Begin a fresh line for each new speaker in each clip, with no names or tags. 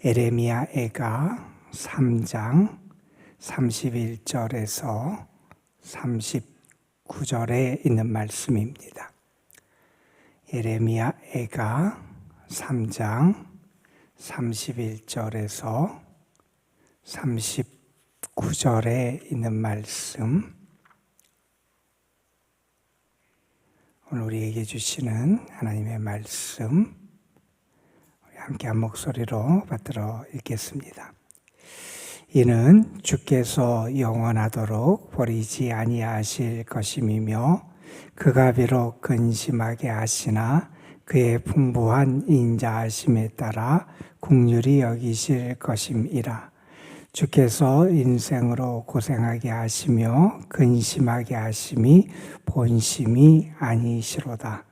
에레미야애가 3장 31절에서 39절에 있는 말씀입니다. 에레미야애가 3장 31절에서 39절에 있는 말씀, 오늘 우리에게 주시는 하나님의 말씀, 우리 함께 한 목소리로 받들어 읽겠습니다. 이는 주께서 영원하도록 버리지 아니하실 것임이며 그가 비록 근심하게 하시나 그의 풍부한 인자하심에 따라 긍휼히 여기실 것임이라. 주께서 인생으로 고생하게 하시며 근심하게 하심이 본심이 아니시로다.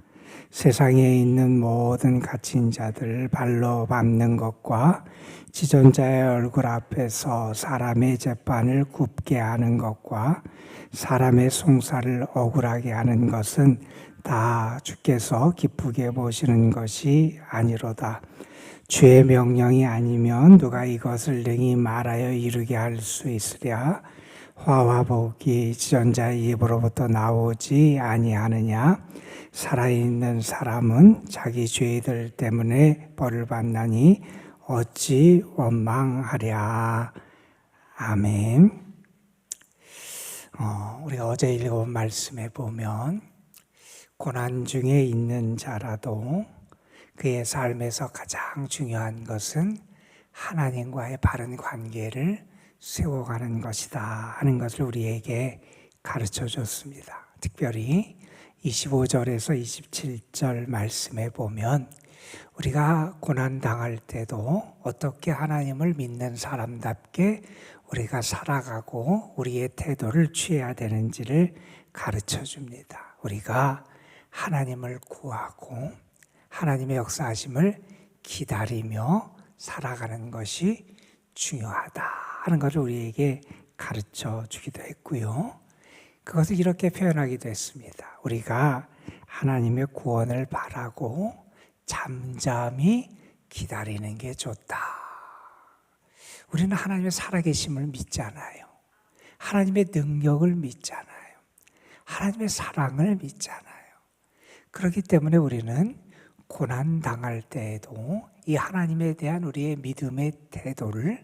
세상에 있는 모든 갇힌 자들 발로 밟는 것과 지존자의 얼굴 앞에서 사람의 재판을 굽게 하는 것과 사람의 송사를 억울하게 하는 것은 다 주께서 기쁘게 보시는 것이 아니로다. 주의 명령이 아니면 누가 이것을 능히 말하여 이루게 할 수 있으랴. 화와 복이 지존자의 입으로부터 나오지 아니하느냐. 살아있는 사람은 자기 죄들 때문에 벌을 받나니 어찌 원망하랴. 아멘. 우리가 어제 읽어본 말씀에 보면 고난 중에 있는 자라도 그의 삶에서 가장 중요한 것은 하나님과의 바른 관계를 세워가는 것이다 하는 것을 우리에게 가르쳐 줬습니다. 특별히 25절에서 27절 말씀에 보면 우리가 고난당할 때도 어떻게 하나님을 믿는 사람답게 우리가 살아가고 우리의 태도를 취해야 되는지를 가르쳐 줍니다. 우리가 하나님을 구하고 하나님의 역사하심을 기다리며 살아가는 것이 중요하다 하는 것을 우리에게 가르쳐 주기도 했고요. 그것을 이렇게 표현하기도 했습니다. 우리가 하나님의 구원을 바라고 잠잠히 기다리는 게 좋다. 우리는 하나님의 살아계심을 믿잖아요. 하나님의 능력을 믿잖아요. 하나님의 사랑을 믿잖아요. 그렇기 때문에 우리는 고난 당할 때에도 이 하나님에 대한 우리의 믿음의 태도를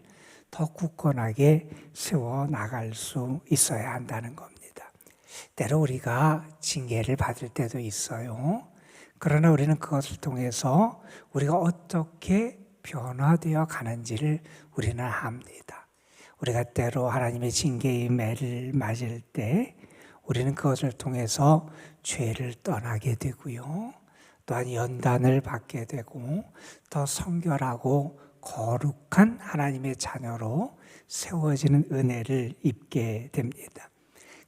더 굳건하게 세워 나갈 수 있어야 한다는 겁니다. 때로 우리가 징계를 받을 때도 있어요. 그러나 우리는 그것을 통해서 우리가 어떻게 변화되어 가는지를 우리는 압니다. 우리가 때로 하나님의 징계의 매를 맞을 때 우리는 그것을 통해서 죄를 떠나게 되고요. 또한 연단을 받게 되고 더 성결하고 거룩한 하나님의 자녀로 세워지는 은혜를 입게 됩니다.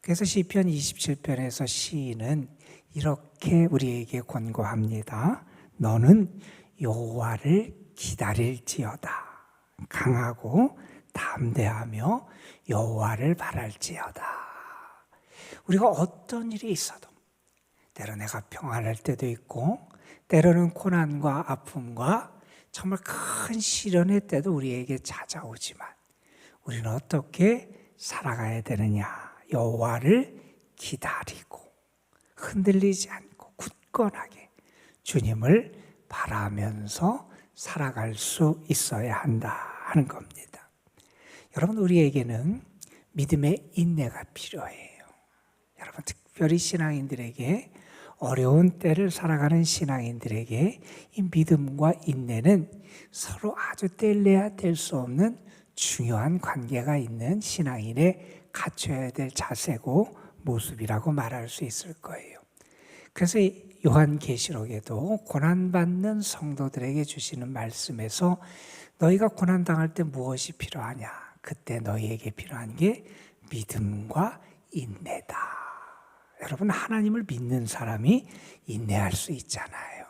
그래서 시편 27편에서 시인은 이렇게 우리에게 권고합니다. 너는 여호와를 기다릴지어다. 강하고 담대하며 여호와를 바랄지어다. 우리가 어떤 일이 있어도 때로 내가 평안할 때도 있고 때로는 고난과 아픔과 정말 큰 시련의 때도 우리에게 찾아오지만 우리는 어떻게 살아가야 되느냐. 여호와를 기다리고 흔들리지 않고 굳건하게 주님을 바라면서 살아갈 수 있어야 한다 하는 겁니다. 여러분, 우리에게는 믿음의 인내가 필요해요. 여러분, 특별히 신앙인들에게 어려운 때를 살아가는 신앙인들에게 이 믿음과 인내는 서로 아주 뗄래야 뗄 수 없는 중요한 관계가 있는 신앙인의 갖춰야 될 자세고 모습이라고 말할 수 있을 거예요. 그래서 요한계시록에도 고난받는 성도들에게 주시는 말씀에서 너희가 고난당할 때 무엇이 필요하냐? 그때 너희에게 필요한 게 믿음과 인내다. 여러분, 하나님을 믿는 사람이 인내할 수 있잖아요.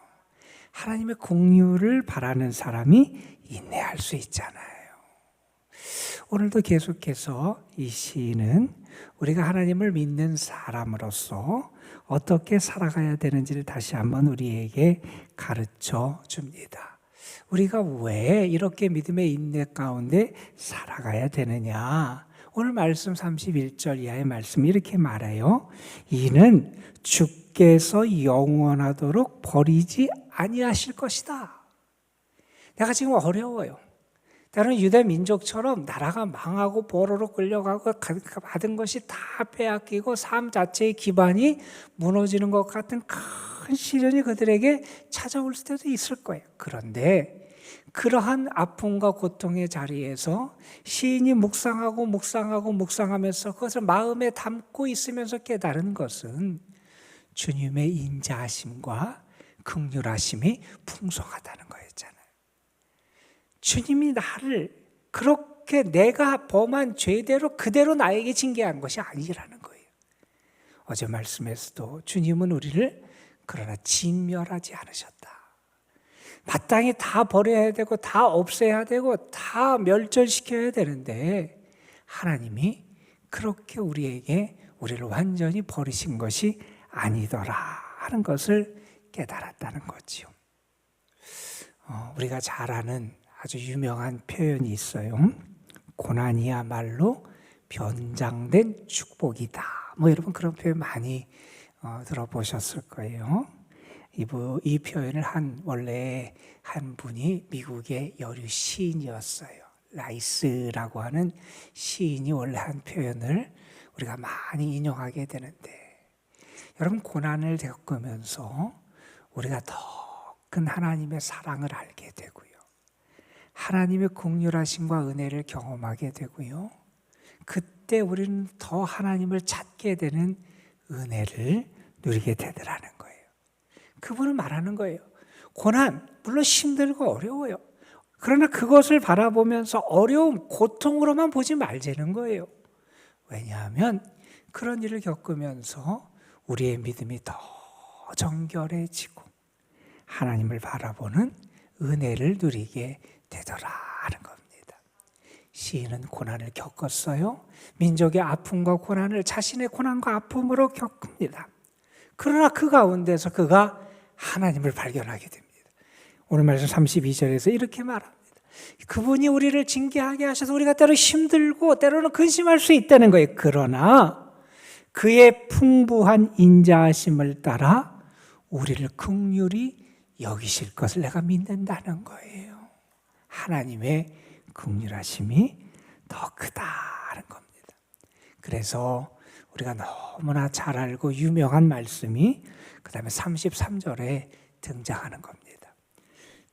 하나님의 긍휼을 바라는 사람이 인내할 수 있잖아요. 오늘도 계속해서 이 시인은 우리가 하나님을 믿는 사람으로서 어떻게 살아가야 되는지를 다시 한번 우리에게 가르쳐 줍니다. 우리가 왜 이렇게 믿음의 인내 가운데 살아가야 되느냐? 오늘 말씀 31절 이하의 말씀 이렇게 말해요. 이는 주께서 영원하도록 버리지 아니하실 것이다. 내가 지금 어려워요. 다른 유대 민족처럼 나라가 망하고 포로로 끌려가고 받은 것이 다 빼앗기고 삶 자체의 기반이 무너지는 것 같은 큰 시련이 그들에게 찾아올 때도 있을 거예요. 그런데 그러한 아픔과 고통의 자리에서 시인이 묵상하면서 그것을 마음에 담고 있으면서 깨달은 것은 주님의 인자하심과 긍휼하심이 풍성하다는 거였잖아요. 주님이 나를 그렇게 내가 범한 죄대로 그대로 나에게 징계한 것이 아니라는 거예요. 어제 말씀에서도 주님은 우리를 그러나 진멸하지 않으셨다. 마땅히 다 버려야 되고 다 없애야 되고 다 멸절시켜야 되는데 하나님이 그렇게 우리를 완전히 버리신 것이 아니더라 하는 것을 깨달았다는 거지요. 우리가 잘 아는 아주 유명한 표현이 있어요. 고난이야말로 변장된 축복이다. 여러분 그런 표현 많이 들어보셨을 거예요. 이 표현을 원래 한 분이 미국의 여류 시인이었어요. 라이스라고 하는 시인이 원래 한 표현을 우리가 많이 인용하게 되는데, 여러분 고난을 겪으면서 우리가 더 큰 하나님의 사랑을 알게 되고요. 하나님의 긍휼하심과 은혜를 경험하게 되고요. 그때 우리는 더 하나님을 찾게 되는 은혜를 누리게 되더라는 거예요. 그분은 말하는 거예요. 고난, 물론 힘들고 어려워요. 그러나 그것을 바라보면서 어려움, 고통으로만 보지 말자는 거예요. 왜냐하면 그런 일을 겪으면서 우리의 믿음이 더 정결해지고 하나님을 바라보는 은혜를 누리게 되더라 하는 겁니다. 시인은 고난을 겪었어요. 민족의 아픔과 고난을 자신의 고난과 아픔으로 겪습니다. 그러나 그 가운데서 그가 하나님을 발견하게 됩니다. 오늘 말씀 32절에서 이렇게 말합니다. 그분이 우리를 징계하게 하셔서 우리가 때로 힘들고 때로는 근심할 수 있다는 거예요. 그러나 그의 풍부한 인자하심을 따라 우리를 긍휼히 여기실 것을 내가 믿는다는 거예요. 하나님의 긍휼하심이 더 크다는 겁니다. 그래서 우리가 너무나 잘 알고 유명한 말씀이 그 다음에 33절에 등장하는 겁니다.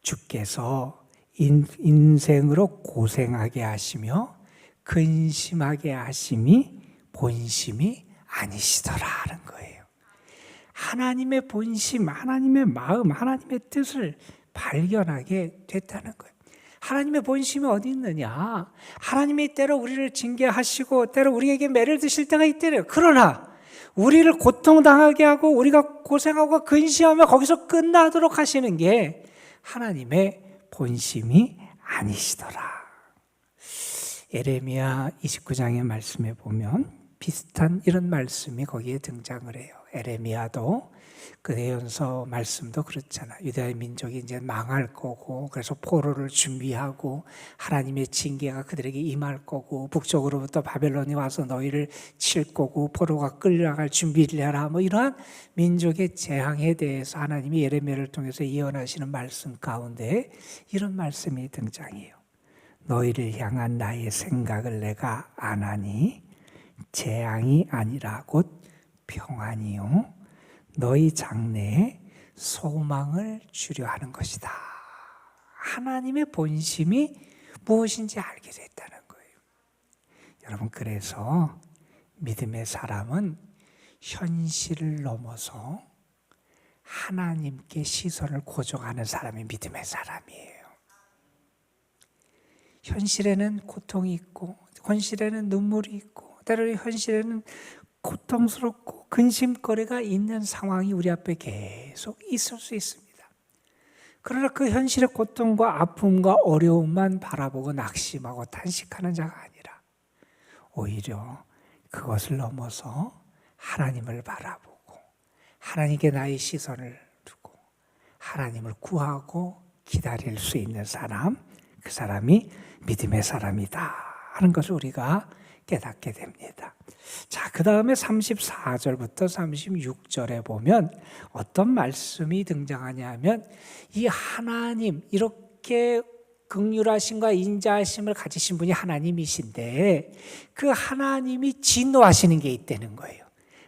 주께서 인생으로 고생하게 하시며 근심하게 하심이 본심이 아니시더라는 거예요. 하나님의 본심, 하나님의 마음, 하나님의 뜻을 발견하게 됐다는 거예요. 하나님의 본심이 어디 있느냐? 하나님이 때로 우리를 징계하시고 때로 우리에게 매를 드실 때가 있대요. 그러나 우리를 고통당하게 하고 우리가 고생하고 근심하며 거기서 끝나도록 하시는 게 하나님의 본심이 아니시더라. 예레미야 29장의 말씀에 보면 비슷한 이런 말씀이 거기에 등장을 해요. 예레미야도 그 예언서 말씀도 그렇잖아. 유다의 민족이 이제 망할 거고 그래서 포로를 준비하고 하나님의 징계가 그들에게 임할 거고 북쪽으로부터 바벨론이 와서 너희를 칠 거고 포로가 끌려갈 준비를 해라. 이러한 민족의 재앙에 대해서 하나님이 예레미야를 통해서 예언하시는 말씀 가운데 이런 말씀이 등장해요. 너희를 향한 나의 생각을 내가 아나니 재앙이 아니라 곧 평안이요 너희 장래에 소망을 주려 하는 것이다. 하나님의 본심이 무엇인지 알게 됐다는 거예요. 여러분 그래서 믿음의 사람은 현실을 넘어서 하나님께 시선을 고정하는 사람이 믿음의 사람이에요. 현실에는 고통이 있고 현실에는 눈물이 있고 때로는 현실에는 고통스럽고 근심거리가 있는 상황이 우리 앞에 계속 있을 수 있습니다. 그러나 그 현실의 고통과 아픔과 어려움만 바라보고 낙심하고 탄식하는 자가 아니라 오히려 그것을 넘어서 하나님을 바라보고 하나님께 나의 시선을 두고 하나님을 구하고 기다릴 수 있는 사람, 그 사람이 믿음의 사람이다 하는 것을 우리가 깨닫게 됩니다. 자, 그 다음에 34절부터 36절에 보면 어떤 말씀이 등장하냐면 이 하나님, 이렇게 긍휼하심과 인자하심을 가지신 분이 하나님이신데 그 하나님이 진노하시는 게 있다는 거예요.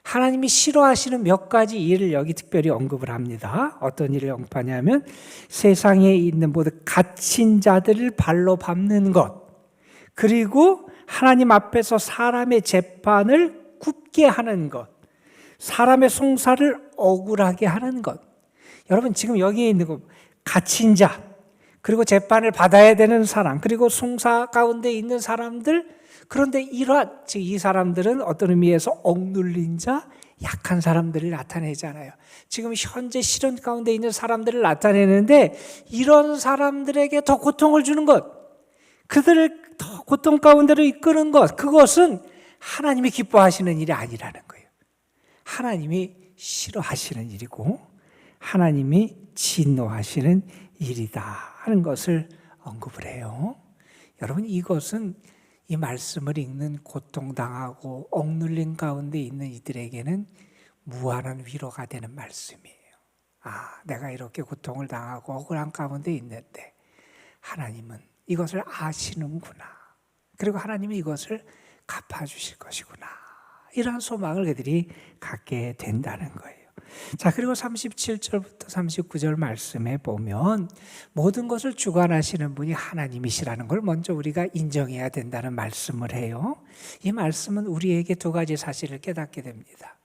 하나님이 싫어하시는 몇 가지 일을 여기 특별히 언급을 합니다. 어떤 일을 언급하냐면 세상에 있는 모든 갇힌 자들을 발로 밟는 것, 그리고 하나님 앞에서 사람의 재판을 굽게 하는 것, 사람의 송사를 억울하게 하는 것. 여러분 지금 여기에 있는 거 갇힌 자, 그리고 재판을 받아야 되는 사람, 그리고 송사 가운데 있는 사람들, 그런데 이러한, 즉 이 사람들은 어떤 의미에서 억눌린 자, 약한 사람들을 나타내잖아요. 지금 현재 실현 가운데 있는 사람들을 나타내는데 이런 사람들에게 더 고통을 주는 것, 그들을 더 고통 가운데로 이끄는 것, 그것은 하나님이 기뻐하시는 일이 아니라는 거예요. 하나님이 싫어하시는 일이고 하나님이 진노하시는 일이다 하는 것을 언급을 해요. 여러분 이것은 이 말씀을 읽는 고통당하고 억눌린 가운데 있는 이들에게는 무한한 위로가 되는 말씀이에요. 아, 내가 이렇게 고통을 당하고 억울한 가운데 있는데 하나님은 이것을 아시는구나. 그리고 하나님이 이것을 갚아주실 것이구나. 이러한 소망을 그들이 갖게 된다는 거예요. 자, 그리고 37절부터 39절 말씀에 보면 모든 것을 주관하시는 분이 하나님이시라는 걸 먼저 우리가 인정해야 된다는 말씀을 해요. 이 말씀은 우리에게 두 가지 사실을 깨닫게 됩니다.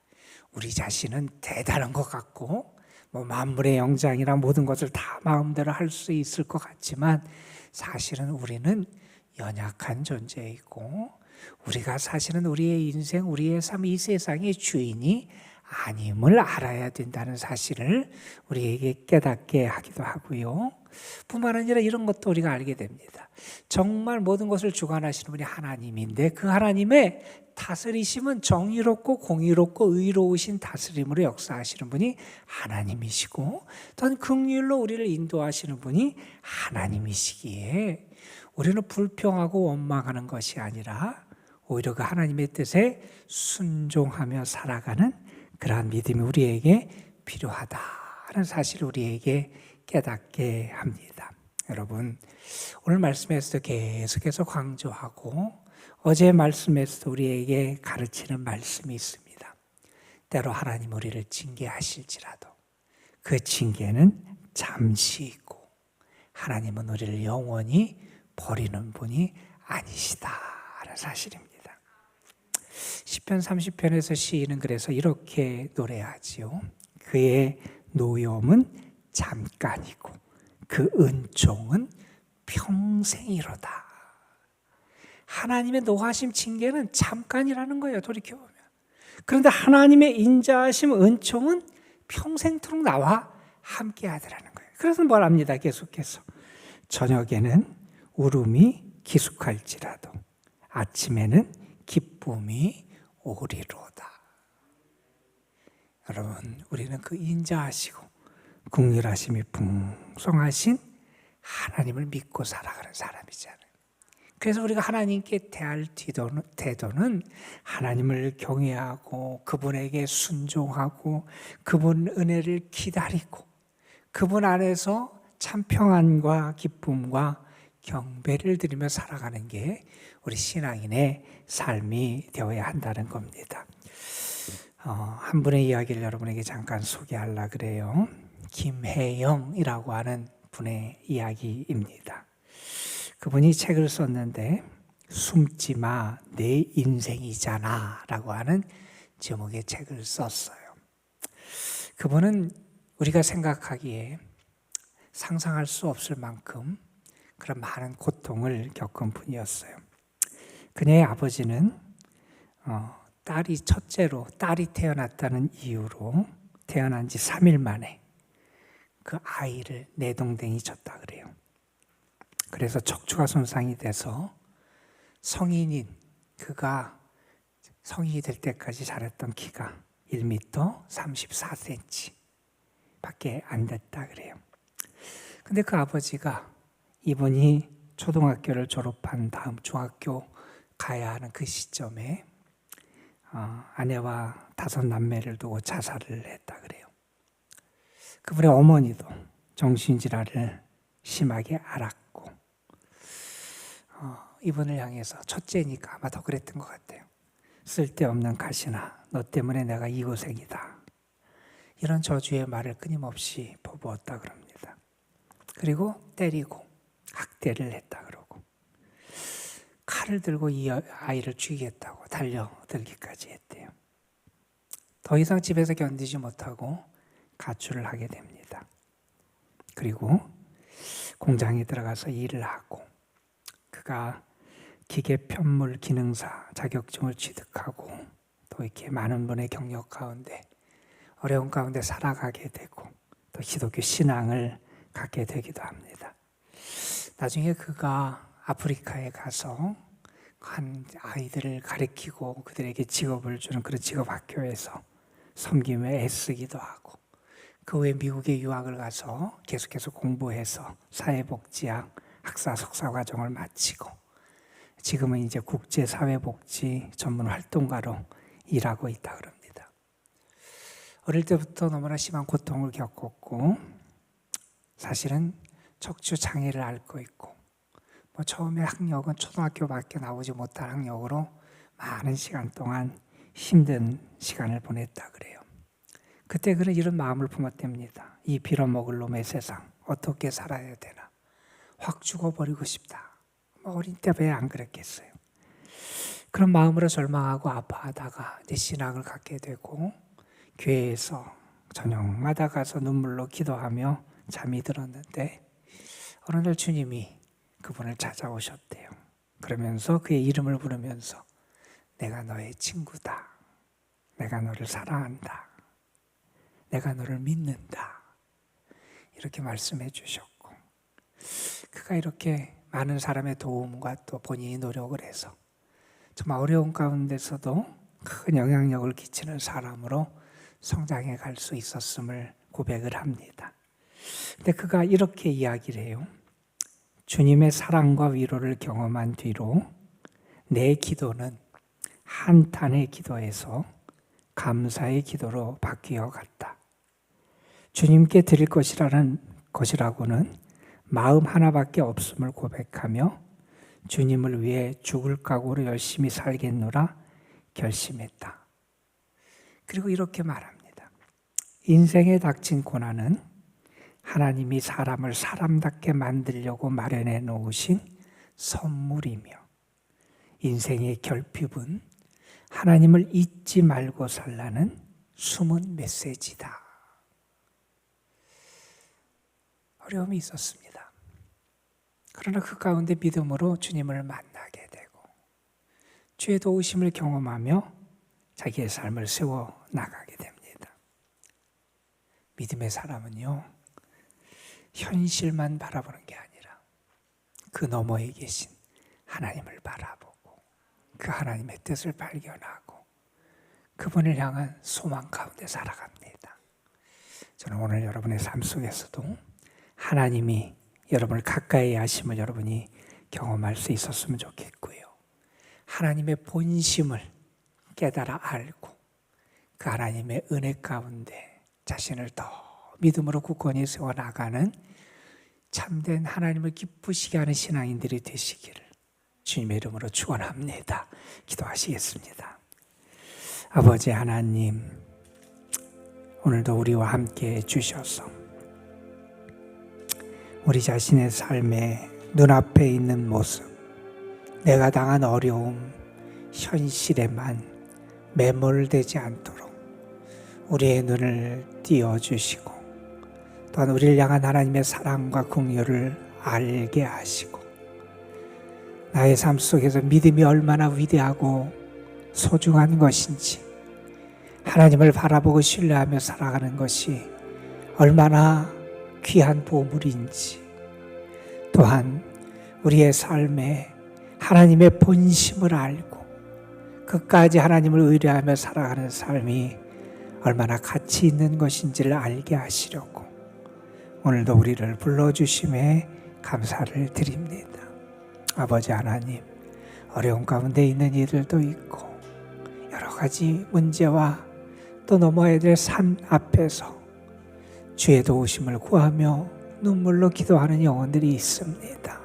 우리 자신은 대단한 것 같고 만물의 영장이라 모든 것을 다 마음대로 할 수 있을 것 같지만 사실은 우리는 연약한 존재이고 우리가 사실은 우리의 인생, 우리의 삶, 이 세상의 주인이 아님을 알아야 된다는 사실을 우리에게 깨닫게 하기도 하고요. 뿐만 아니라 이런 것도 우리가 알게 됩니다. 정말 모든 것을 주관하시는 분이 하나님인데 그 하나님의 다스리심은 정의롭고 공의롭고 의로우신 다스림으로 역사하시는 분이 하나님이시고 또한 긍휼로 우리를 인도하시는 분이 하나님이시기에 우리는 불평하고 원망하는 것이 아니라 오히려 그 하나님의 뜻에 순종하며 살아가는 그러한 믿음이 우리에게 필요하다는 사실을 우리에게 깨닫게 합니다. 여러분, 오늘 말씀에서도 계속해서 강조하고 어제 말씀에서도 우리에게 가르치는 말씀이 있습니다. 때로 하나님 우리를 징계하실지라도 그 징계는 잠시 있고 하나님은 우리를 영원히 버리는 분이 아니시다라는 사실입니다. 시편 30편에서 시인은 그래서 이렇게 노래하지요. 그의 노염은 잠깐이고 그 은총은 평생이로다. 하나님의 노하심 징계는 잠깐이라는 거예요. 돌이켜보면. 그런데 하나님의 인자하심 은총은 평생토록 나와 함께 하더라는 거예요. 그래서 뭘 합니다. 계속해서 저녁에는 울음이 기숙할지라도 아침에는 기쁨이 오리로다. 여러분, 우리는 그 인자하시고 긍휼하심이 풍성하신 하나님을 믿고 살아가는 사람이잖아요. 그래서 우리가 하나님께 대할 태도는 하나님을 경외하고 그분에게 순종하고 그분 은혜를 기다리고 그분 안에서 참 평안과 기쁨과 경배를 드리며 살아가는 게 우리 신앙인의 삶이 되어야 한다는 겁니다. 한 분의 이야기를 여러분에게 잠깐 소개하려고 그래요. 김혜영이라고 하는 분의 이야기입니다. 그분이 책을 썼는데 숨지 마, 내 인생이잖아 라고 하는 제목의 책을 썼어요. 그분은 우리가 생각하기에 상상할 수 없을 만큼 그런 많은 고통을 겪은 분이었어요. 그녀의 아버지는 딸이 첫째로 딸이 태어났다는 이유로 태어난 지 3일 만에 그 아이를 내동댕이 쳤다 그래요. 그래서 척추가 손상이 돼서 성인인 그가 성인이 될 때까지 자랐던 키가 1m 34cm 밖에 안 됐다 그래요. 근데 그 아버지가 이분이 초등학교를 졸업한 다음 중학교 가야 하는 그 시점에 아내와 5 남매를 두고 자살을 했다 그래요. 그분의 어머니도 정신질환을 심하게 앓았고 이분을 향해서 첫째니까 아마 더 그랬던 것 같아요. 쓸데없는 가시나 너 때문에 내가 이 고생이다. 이런 저주의 말을 끊임없이 퍼부었다 그럽니다. 그리고 때리고 학대를 했다 그러고 칼을 들고 이 아이를 죽이겠다고 달려들기까지 했대요. 더 이상 집에서 견디지 못하고 가출을 하게 됩니다. 그리고 공장에 들어가서 일을 하고 그가 기계 편물 기능사 자격증을 취득하고 또 이렇게 많은 분의 경력 가운데 어려운 가운데 살아가게 되고 또 기독교 신앙을 갖게 되기도 합니다. 나중에 그가 아프리카에 가서 한 아이들을 가르치고 그들에게 직업을 주는 그런 직업학교에서 섬김에 애쓰기도 하고 그 후에 미국에 유학을 가서 계속해서 공부해서 사회복지학 학사 석사 과정을 마치고 지금은 이제 국제사회복지 전문 활동가로 일하고 있다 그럽니다. 어릴 때부터 너무나 심한 고통을 겪었고 사실은 척추 장애를 앓고 있고 처음에 학력은 초등학교밖에 나오지 못한 학력으로 많은 시간 동안 힘든 시간을 보냈다 그래요. 그때 그는 이런 마음을 품었답니다. 이 빌어먹을 놈의 세상 어떻게 살아야 되나. 확 죽어버리고 싶다. 어린 때 왜 안 그랬겠어요. 그런 마음으로 절망하고 아파하다가 이제 신앙을 갖게 되고 교회에서 저녁마다 가서 눈물로 기도하며 잠이 들었는데 어느 날 주님이 그분을 찾아오셨대요. 그러면서 그의 이름을 부르면서 내가 너의 친구다. 내가 너를 사랑한다. 내가 너를 믿는다. 이렇게 말씀해 주셨고 그가 이렇게 많은 사람의 도움과 또 본인이 노력을 해서 정말 어려운 가운데서도 큰 영향력을 끼치는 사람으로 성장해 갈 수 있었음을 고백을 합니다. 근데 그가 이렇게 이야기를 해요. 주님의 사랑과 위로를 경험한 뒤로 내 기도는 한탄의 기도에서 감사의 기도로 바뀌어 갔다. 주님께 드릴 것이라고는 마음 하나밖에 없음을 고백하며 주님을 위해 죽을 각오로 열심히 살겠노라 결심했다. 그리고 이렇게 말합니다. 인생에 닥친 고난은 하나님이 사람을 사람답게 만들려고 마련해 놓으신 선물이며 인생의 결핍은 하나님을 잊지 말고 살라는 숨은 메시지다. 어려움이 있었습니다. 그러나 그 가운데 믿음으로 주님을 만나게 되고 주의 도우심을 경험하며 자기의 삶을 세워 나가게 됩니다. 믿음의 사람은요, 현실만 바라보는 게 아니라 그 너머에 계신 하나님을 바라보고 그 하나님의 뜻을 발견하고 그분을 향한 소망 가운데 살아갑니다. 저는 오늘 여러분의 삶 속에서도 하나님이 여러분을 가까이 하심을 여러분이 경험할 수 있었으면 좋겠고요. 하나님의 본심을 깨달아 알고 그 하나님의 은혜 가운데 자신을 더 믿음으로 굳건히 세워나가는 참된 하나님을 기쁘시게 하는 신앙인들이 되시기를 주님의 이름으로 축원합니다. 기도하시겠습니다. 아버지 하나님, 오늘도 우리와 함께 해주셔서 우리 자신의 삶에 눈앞에 있는 모습, 내가 당한 어려움, 현실에만 매몰되지 않도록 우리의 눈을 띄워주시고 또한 우리를 향한 하나님의 사랑과 긍휼을 알게 하시고 나의 삶 속에서 믿음이 얼마나 위대하고 소중한 것인지 하나님을 바라보고 신뢰하며 살아가는 것이 얼마나 귀한 보물인지 또한 우리의 삶에 하나님의 본심을 알고 끝까지 하나님을 의뢰하며 살아가는 삶이 얼마나 가치 있는 것인지를 알게 하시려고 오늘도 우리를 불러주심에 감사를 드립니다. 아버지 하나님, 어려운 가운데 있는 이들도 있고 여러 가지 문제와 또 넘어야 될 산 앞에서 주의 도우심을 구하며 눈물로 기도하는 영혼들이 있습니다.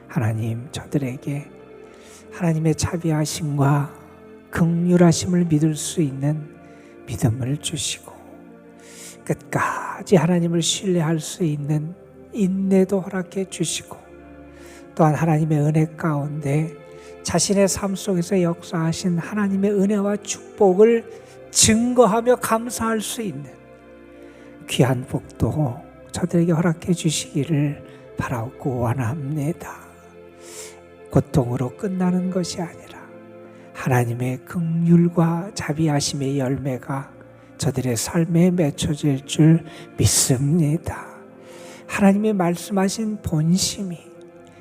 하나님, 저들에게 하나님의 자비하심과 긍휼하심을 믿을 수 있는 믿음을 주시고 끝까지 하나님을 신뢰할 수 있는 인내도 허락해 주시고 또한 하나님의 은혜 가운데 자신의 삶 속에서 역사하신 하나님의 은혜와 축복을 증거하며 감사할 수 있는 귀한 복도 저들에게 허락해 주시기를 바라고 원합니다. 고통으로 끝나는 것이 아니라 하나님의 긍휼과 자비하심의 열매가 저들의 삶에 맺혀질 줄 믿습니다. 하나님의 말씀하신 본심이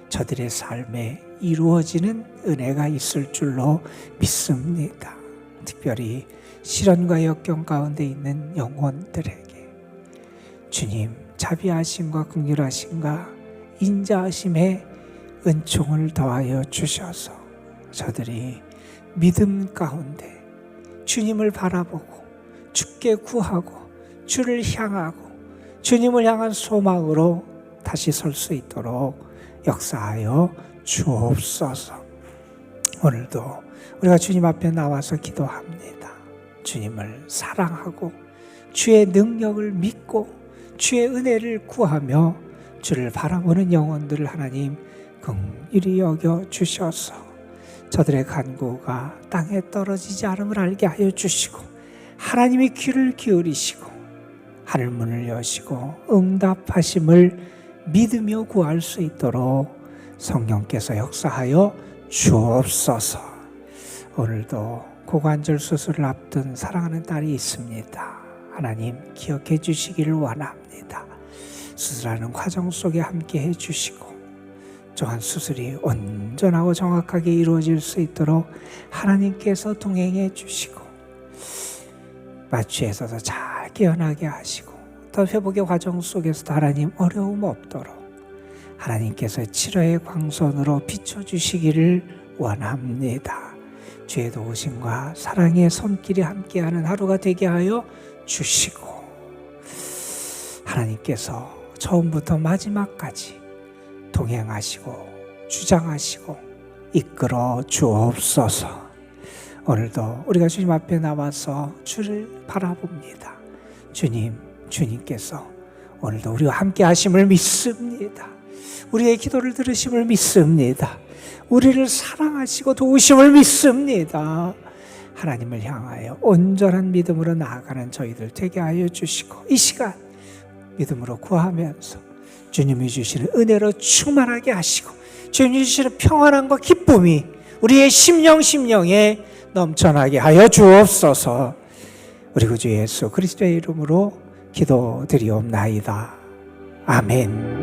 저들의 삶에 이루어지는 은혜가 있을 줄로 믿습니다. 특별히 시련과 역경 가운데 있는 영혼들에게 주님 자비하심과 긍휼하심과 인자하심의 은총을 더하여 주셔서 저들이 믿음 가운데 주님을 바라보고 주께 구하고 주를 향하고 주님을 향한 소망으로 다시 설 수 있도록 역사하여 주옵소서. 오늘도 우리가 주님 앞에 나와서 기도합니다. 주님을 사랑하고 주의 능력을 믿고 주의 은혜를 구하며 주를 바라보는 영혼들을 하나님 긍휼히 여겨 주셔서 저들의 간구가 땅에 떨어지지 않음을 알게 하여 주시고 하나님의 귀를 기울이시고 하늘문을 여시고 응답하심을 믿으며 구할 수 있도록 성령께서 역사하여 주옵소서. 오늘도 고관절 수술을 앞둔 사랑하는 딸이 있습니다. 하나님 기억해 주시기를 원합니다. 수술하는 과정 속에 함께 해 주시고 또한 수술이 온전하고 정확하게 이루어질 수 있도록 하나님께서 동행해 주시고 마취에서도 잘 깨어나게 하시고 또 회복의 과정 속에서도 하나님 어려움 없도록 하나님께서 치료의 광선으로 비춰주시기를 원합니다. 주의 도우심과 사랑의 손길이 함께하는 하루가 되게 하여 주시고 하나님께서 처음부터 마지막까지 동행하시고 주장하시고 이끌어 주옵소서. 오늘도 우리가 주님 앞에 나와서 주를 바라봅니다. 주님께서 오늘도 우리와 함께 하심을 믿습니다. 우리의 기도를 들으심을 믿습니다. 우리를 사랑하시고 도우심을 믿습니다. 하나님을 향하여 온전한 믿음으로 나아가는 저희들 되게 하여 주시고 이 시간 믿음으로 구하면서 주님이 주시는 은혜로 충만하게 하시고 주님이 주시는 평안함과 기쁨이 우리의 심령에 넘쳐나게 하여 주옵소서. 우리 구주 예수 그리스도의 이름으로 기도드리옵나이다. 아멘.